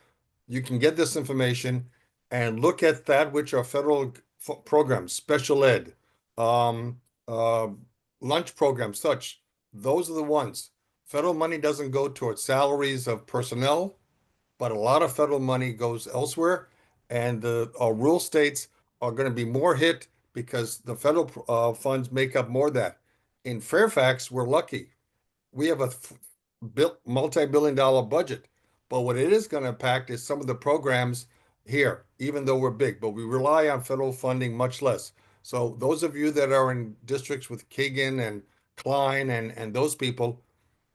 you can get this information and look at that which are federal programs, special ed, um, uh, lunch programs, such. Those are the ones. Federal money doesn't go towards salaries of personnel, but a lot of federal money goes elsewhere, and the rural states are going to be more hit because the federal funds make up more of that. In Fairfax, we're lucky. We have a multi-billion-dollar budget, but what it is going to impact is some of the programs here, even though we're big, but we rely on federal funding much less. So those of you that are in districts with Keegan and Klein and those people,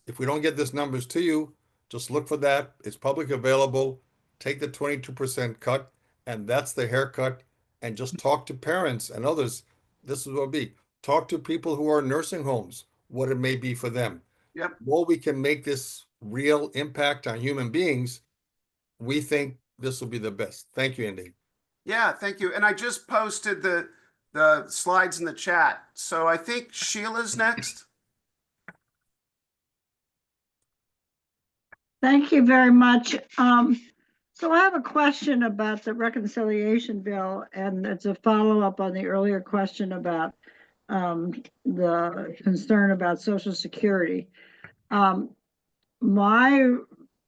if we don't get these numbers to you, just look for that. It's public available. Take the 22% cut, and that's the haircut. And just talk to parents and others. This is what it'll be. Talk to people who are in nursing homes, what it may be for them. Yep. The more we can make this real impact on human beings, we think this will be the best. Thank you, Andy. Yeah, thank you. And I just posted the slides in the chat. So I think Sheila's next. Thank you very much. So I have a question about the reconciliation bill, and it's a follow-up on the earlier question about the concern about Social Security. My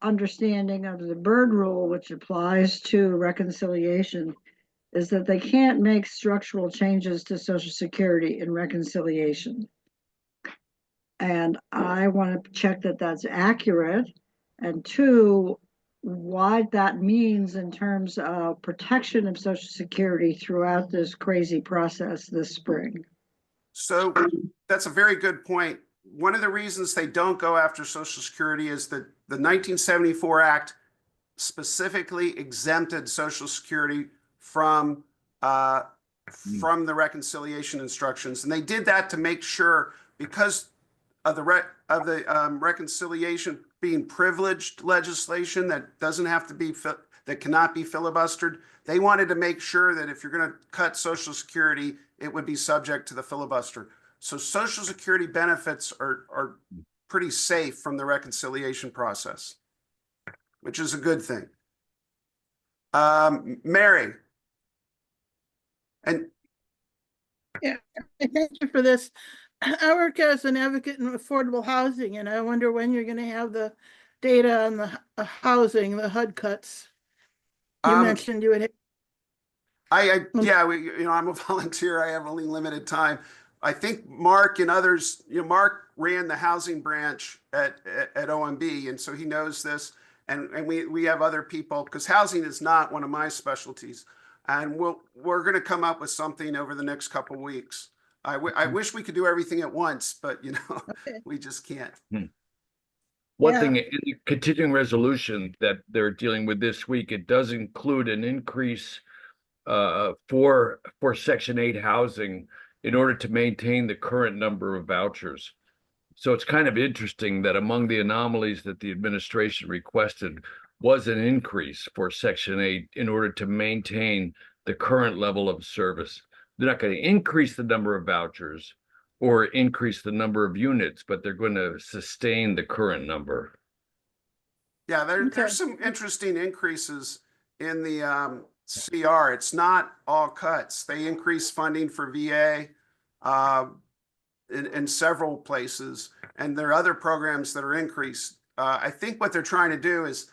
understanding of the Byrd rule, which applies to reconciliation, is that they can't make structural changes to Social Security in reconciliation. And I want to check that that's accurate. And two, what that means in terms of protection of Social Security throughout this crazy process this spring. So that's a very good point. One of the reasons they don't go after Social Security is that the 1974 Act specifically exempted Social Security from the reconciliation instructions, and they did that to make sure, because of the reconciliation being privileged legislation that doesn't have to be that cannot be filibustered. They wanted to make sure that if you're going to cut Social Security, it would be subject to the filibuster. So Social Security benefits are pretty safe from the reconciliation process, which is a good thing. Mary. And yeah, thank you for this. I work as an advocate in affordable housing, and I wonder when you're going to have the data on the housing, the HUD cuts. You mentioned you would. Yeah, I'm a volunteer. I have only limited time. I think Mark and others, Mark ran the housing branch at OMB, and so he knows this. And we have other people, because housing is not one of my specialties. And we're going to come up with something over the next couple of weeks. I wish we could do everything at once, but Okay. we just can't. One thing in the continuing resolution that they're dealing with this week, it does include an increase for Section 8 housing in order to maintain the current number of vouchers. So it's kind of interesting that among the anomalies that the administration requested was an increase for Section 8 in order to maintain the current level of service. They're not going to increase the number of vouchers or increase the number of units, but they're going to sustain the current number. Yeah, there's some interesting increases in the CR. It's not all cuts. They increase funding for VA in several places, and there are other programs that are increased. I think what they're trying to do is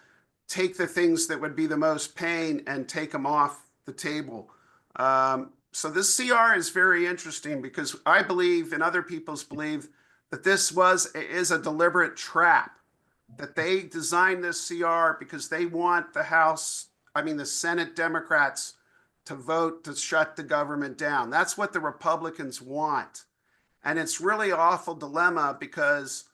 take the things that would be the most pain and take them off the table. So this CR is very interesting, because I believe, and other people's believe, that this is a deliberate trap, that they designed this CR because they want the Senate Democrats to vote to shut the government down. That's what the Republicans want. And it's really an awful dilemma, because,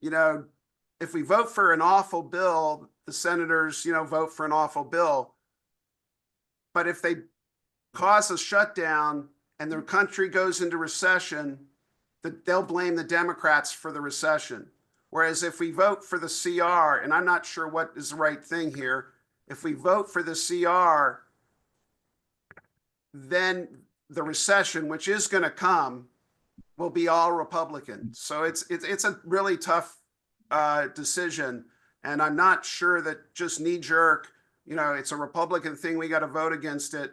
if we vote for an awful bill, the senators, vote for an awful bill. But if they cause a shutdown and the country goes into recession, they'll blame the Democrats for the recession. Whereas if we vote for the CR, and I'm not sure what is the right thing here, if we vote for the CR, then the recession, which is going to come, will be all Republican. So it's a really tough decision, and I'm not sure that just knee jerk, it's a Republican thing, we got to vote against it,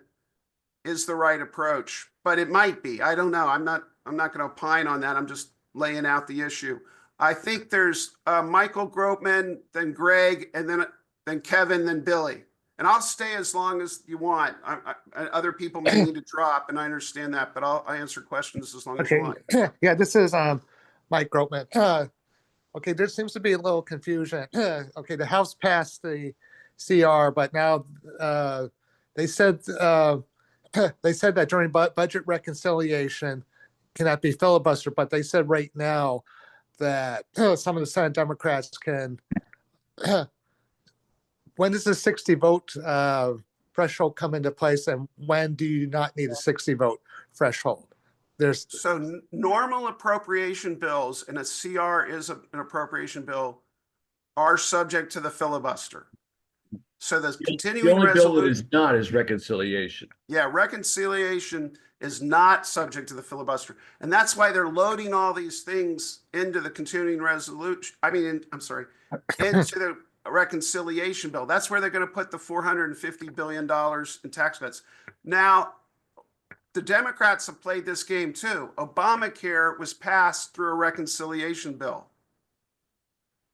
is the right approach. But it might be. I don't know. I'm not going to opine on that. I'm just laying out the issue. I think there's Michael Gropeman, then Greg, and then Kevin, then Billy. And I'll stay as long as you want. Other people may need to drop, and I understand that, but I'll answer questions as long as you want. Yeah, this is Mike Gropeman. Okay, there seems to be a little confusion. Okay, the House passed the CR, but now they said that during budget reconciliation cannot be filibustered, but they said right now that some of the Senate Democrats can. When does the 60 vote threshold come into place, and when do you not need a 60 vote threshold? So normal appropriation bills, and a CR is an appropriation bill, are subject to the filibuster. So the continuing only bill that resolution is not is reconciliation. Yeah, reconciliation is not subject to the filibuster. And that's why they're loading all these things into the continuing resolution. Into the reconciliation bill. That's where they're going to put the $450 billion in tax cuts. Now, the Democrats have played this game too. Obamacare was passed through a reconciliation bill.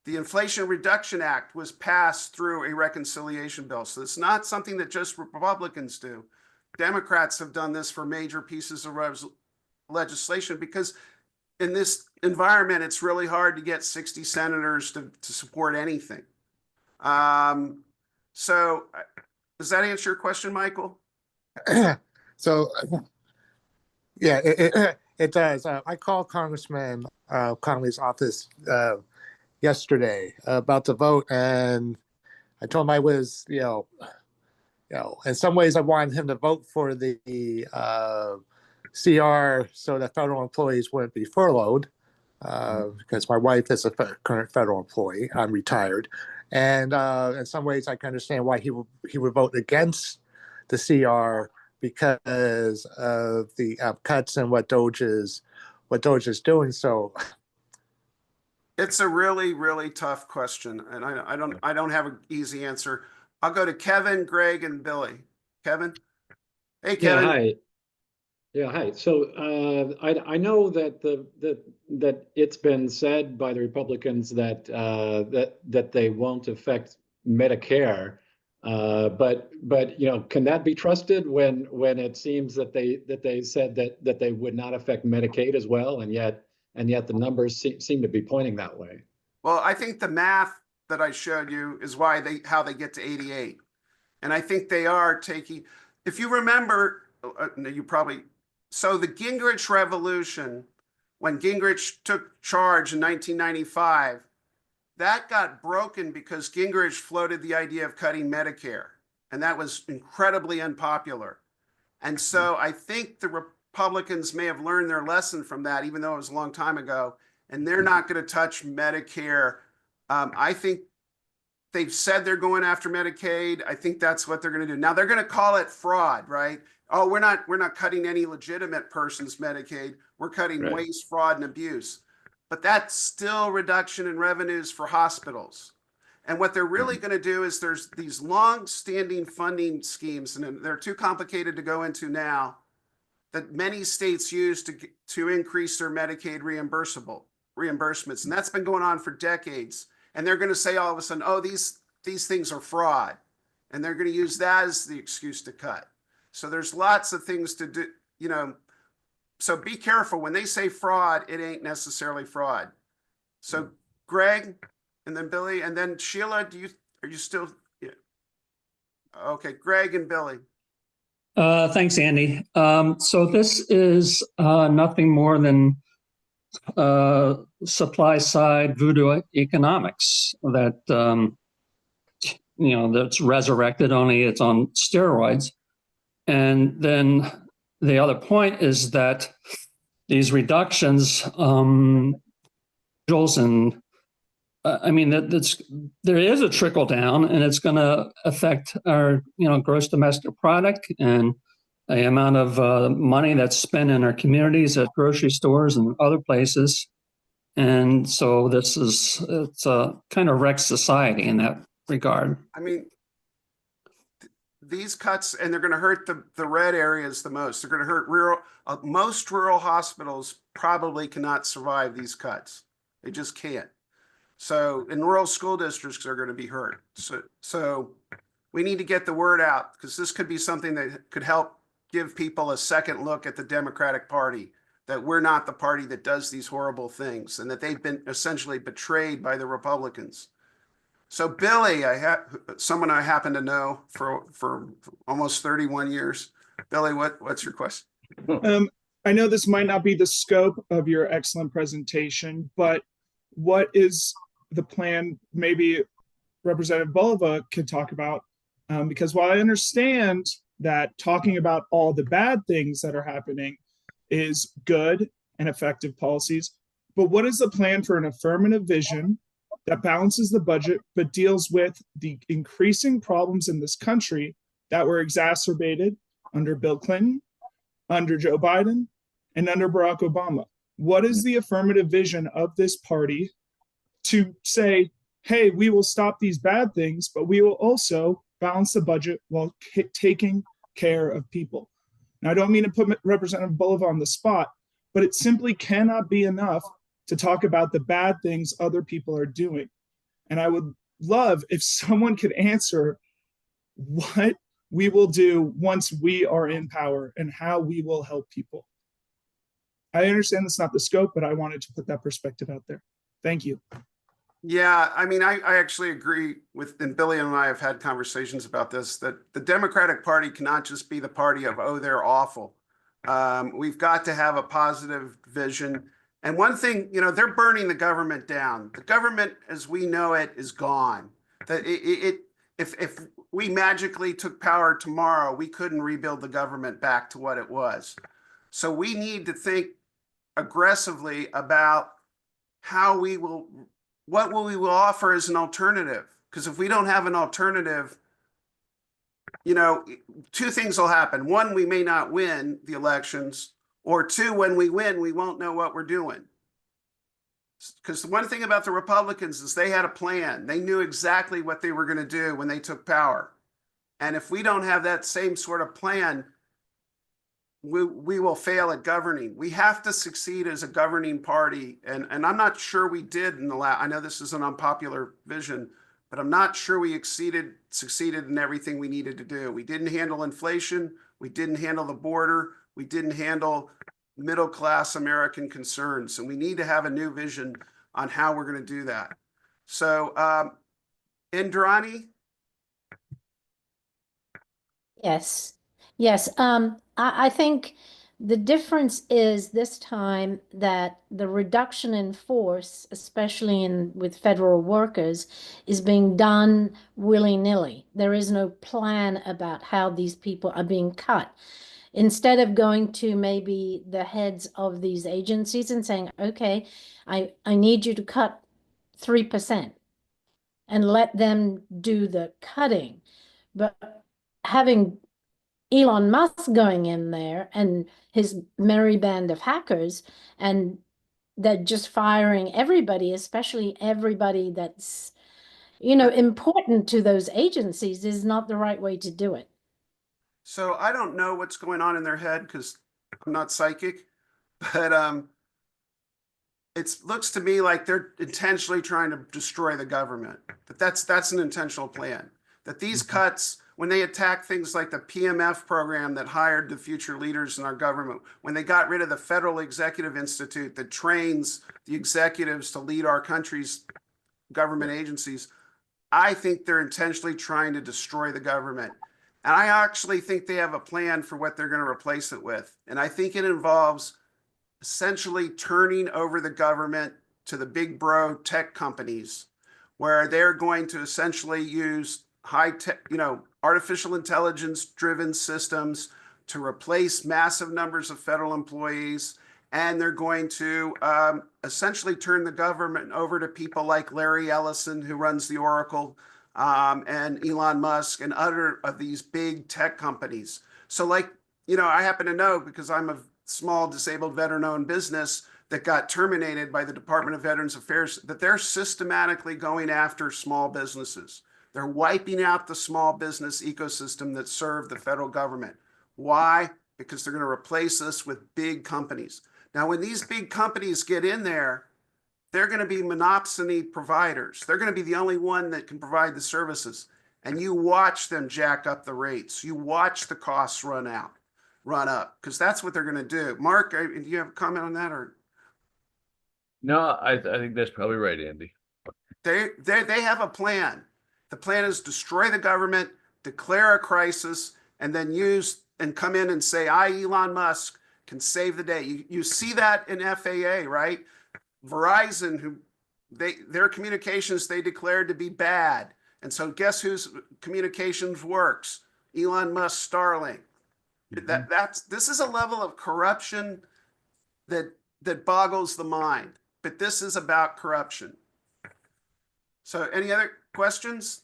The Inflation Reduction Act was passed through a reconciliation bill. So it's not something that just Republicans do. Democrats have done this for major pieces of legislation, because in this environment, it's really hard to get 60 senators to support anything. So does that answer your question, Michael? So, yeah, it does. I called Congressman Connolly's office yesterday about the vote, and I told him I was, in some ways I wanted him to vote for the CR so that federal employees wouldn't be furloughed, because my wife is a current federal employee. I'm retired. And in some ways I can understand why he would vote against the CR, because of the cuts and what DOGE is doing. So it's a really, really tough question, and I don't have an easy answer. I'll go to Kevin, Greg, and Billy. Kevin? Hey, Kevin. Yeah, hi. So I know that that it's been said by the Republicans that that they won't affect Medicare, but can that be trusted when it seems that they said that they would not affect Medicaid as well, and yet the numbers seem to be pointing that way? Well, I think the math that I showed you is how they get to 88, and I think they are taking. If you remember, so the Gingrich Revolution, when Gingrich took charge in 1995, that got broken because Gingrich floated the idea of cutting Medicare, and that was incredibly unpopular. And so I think the Republicans may have learned their lesson from that, even though it was a long time ago, and they're not going to touch Medicare. I think they've said they're going after Medicaid. I think that's what they're going to do. Now they're going to call it fraud, right? Oh, we're not cutting any legitimate person's Medicaid. We're cutting waste, fraud, and abuse. But that's still reduction in revenues for hospitals. And what they're really going to do is there's these long-standing funding schemes, and they're too complicated to go into now, that many states use to increase their Medicaid reimbursements. And that's been going on for decades. And they're going to say all of a sudden, oh, these things are fraud. And they're going to use that as the excuse to cut. So there's lots of things to do, so be careful. When they say fraud, it ain't necessarily fraud. So Greg, and then Billy, and then Sheila, are you still? Yeah. Okay, Greg and Billy. Thanks, Andy. So this is nothing more than supply side voodoo economics that, that's resurrected, only it's on steroids. And then the other point is that these reductions, and I mean, there is a trickle down, and it's going to affect our, gross domestic product and the amount of money that's spent in our communities at grocery stores and other places. And so it's a kind of wrecked society in that regard. I mean, these cuts, and they're going to hurt the red areas the most. They're going to hurt most rural hospitals probably cannot survive these cuts. They just can't. So, and rural school districts are going to be hurt. So we need to get the word out, because this could be something that could help give people a second look at the Democratic Party, that we're not the party that does these horrible things, and that they've been essentially betrayed by the Republicans. So Billy, someone I happen to know for almost 31 years. Billy, what's your question? I know this might not be the scope of your excellent presentation, but what is the plan? Maybe Representative Bulova could talk about, because while I understand that talking about all the bad things that are happening is good and effective policies, but what is the plan for an affirmative vision that balances the budget but deals with the increasing problems in this country that were exacerbated under Bill Clinton, under Joe Biden, and under Barack Obama? What is the affirmative vision of this party to say, hey, we will stop these bad things, but we will also balance the budget while taking care of people? Now, I don't mean to put Representative Bulova on the spot, but it simply cannot be enough to talk about the bad things other people are doing. And I would love if someone could answer what we will do once we are in power and how we will help people. I understand that's not the scope, but I wanted to put that perspective out there. Thank you. Yeah, I mean, I actually agree with, and Billy and I have had conversations about this, that the Democratic Party cannot just be the party of, oh, they're awful. We've got to have a positive vision. And one thing, they're burning the government down. The government as we know it is gone. That if we magically took power tomorrow, we couldn't rebuild the government back to what it was. So we need to think aggressively about what we will offer as an alternative. Because if we don't have an alternative, two things will happen. One, we may not win the elections, or two, when we win, we won't know what we're doing. Because the one thing about the Republicans is they had a plan. They knew exactly what they were going to do when they took power. And if we don't have that same sort of plan, we will fail at governing. We have to succeed as a governing party. And I'm not sure we did in the last, I know this is an unpopular vision, but I'm not sure we succeeded in everything we needed to do. We didn't handle inflation. We didn't handle the border. We didn't handle middle-class American concerns. And we need to have a new vision on how we're going to do that. So, Indrani? Yes. Yes. I think the difference is this time that the reduction in force, especially with federal workers, is being done willy-nilly. There is no plan about how these people are being cut. Instead of going to maybe the heads of these agencies and saying, okay, I need you to cut 3% and let them do the cutting. But having Elon Musk going in there and his merry band of hackers, and they're just firing everybody, especially everybody that's, important to those agencies, is not the right way to do it. So I don't know what's going on in their head because I'm not psychic, but it looks to me like they're intentionally trying to destroy the government. That's an intentional plan. That these cuts, when they attack things like the PMF program that hired the future leaders in our government, when they got rid of the Federal Executive Institute that trains the executives to lead our country's government agencies, I think they're intentionally trying to destroy the government. And I actually think they have a plan for what they're going to replace it with. And I think it involves essentially turning over the government to the big bro tech companies, where they're going to essentially use high tech, artificial intelligence driven systems, to replace massive numbers of federal employees, and they're going to essentially turn the government over to people like Larry Ellison, who runs the Oracle, and Elon Musk and other of these big tech companies. So like, I happen to know, because I'm a small disabled veteran-owned business that got terminated by the Department of Veterans Affairs, that they're systematically going after small businesses. They're wiping out the small business ecosystem that served the federal government. Why? Because they're going to replace us with big companies. Now, when these big companies get in there, they're going to be monopsony providers. They're going to be the only one that can provide the services. And you watch them jack up the rates. You watch the costs run up, because that's what they're going to do. Mark, do you have a comment on that? Or No, I think that's probably right, Andy. they have a plan. The plan is destroy the government, declare a crisis, and then use and come in and say, I, Elon Musk, can save the day. You see that in FAA, right? Verizon, their communications they declared to be bad. And so guess whose communications works? Elon Musk Starlink. This is a level of corruption that boggles the mind. But this is about corruption. So any other questions?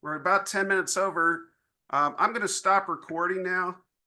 We're about 10 minutes over. I'm going to stop recording now.